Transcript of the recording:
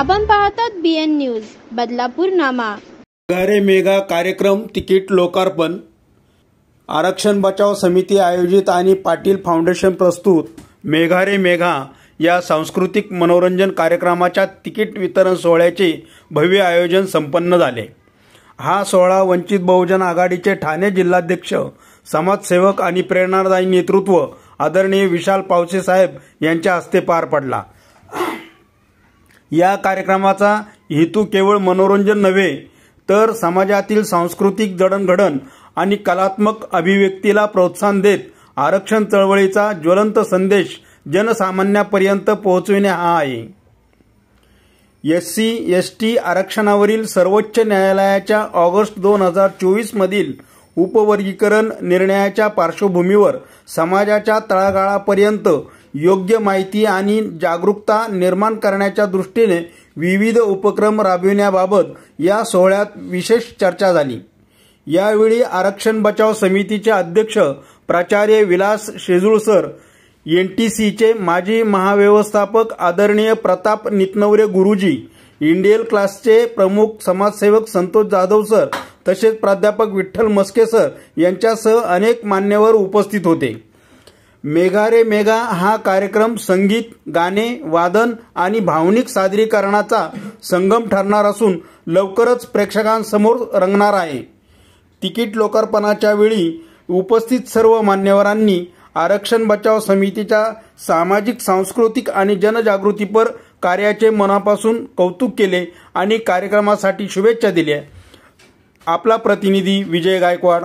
आपण पाहतात BN news Badlapur नामा। मेघा रे मेघा कार्यक्रम तिकीट लोकार्पण। आरक्षण बचाव समिती आयोजित आणि पाटील फाउंडेशन प्रस्तुत मेघा रे मेघा या सांस्कृतिक मनोरंजन कार्यक्रमाच्या तिकीट वितरण सोहळ्याचे भव्य आयोजन संपन्न झाले। हा सोहळा वंचित बहुजन आघाडीचे ठाणे जिल्हाध्यक्ष, समाजसेवक आणि प्रेरणादायी नेतृत्व आदरणीय विशाल पावसे साहेब यांच्या हस्ते पार पडला। या कार्यक्रमाचा हेतू केवळ मनोरंजन नव्हे तर समाजातील सांस्कृतिक जडणघडण आणि कलात्मक अभिव्यक्तीला प्रोत्साहन देत आरक्षण चळवळीचा ज्वलंत संदेश जनसामान्यांपर्यंत पोहोचविणे हा आहे। SC/ST आरक्षणावरील सर्वोच्च न्यायालयाच्या ऑगस्ट 2024 मधील उपवर्गीकरण निर्णयाच्या पार्श्वभूमीवर समाजाच्या तळागाळापर्यंत योग्य माहिती आणि जागरूकता निर्माण करण्याच्या दृष्टीने विविध उपक्रम राबविण्याबाबत या सोहळ्यात विशेष चर्चा झाली। यावेळी आरक्षण बचाव समितीचे अध्यक्ष प्राचार्य विलास शेजुळ सर, NTCचे माजी महाव्यवस्थापक आदरणीय प्रताप नितनवरे गुरुजी, इंडियन क्लासचे प्रमुख समाजसेवक संतोष जाधव सर तसेच प्राध्यापक विठ्ठल मस्के सर यांच्यासह अनेक मान्यवर उपस्थित होते। मेघा रे मेघा हा कार्यक्रम संगीत, गाणे, वादन आणि भावनिक सादरीकरणाचा संगम ठरणार असून लवकरच प्रेक्षकांसमोर रंगणार आहे। तिकीट लोकार्पणाच्या वेळी उपस्थित सर्व मान्यवरांनी आरक्षण बचाव समितीच्या सामाजिक, सांस्कृतिक आणि जनजागृतीपर कार्याचे मनापासून कौतुक केले आणि कार्यक्रमासाठी शुभेच्छा दिल्या। आपला प्रतिनिधी विजय गायकवाड।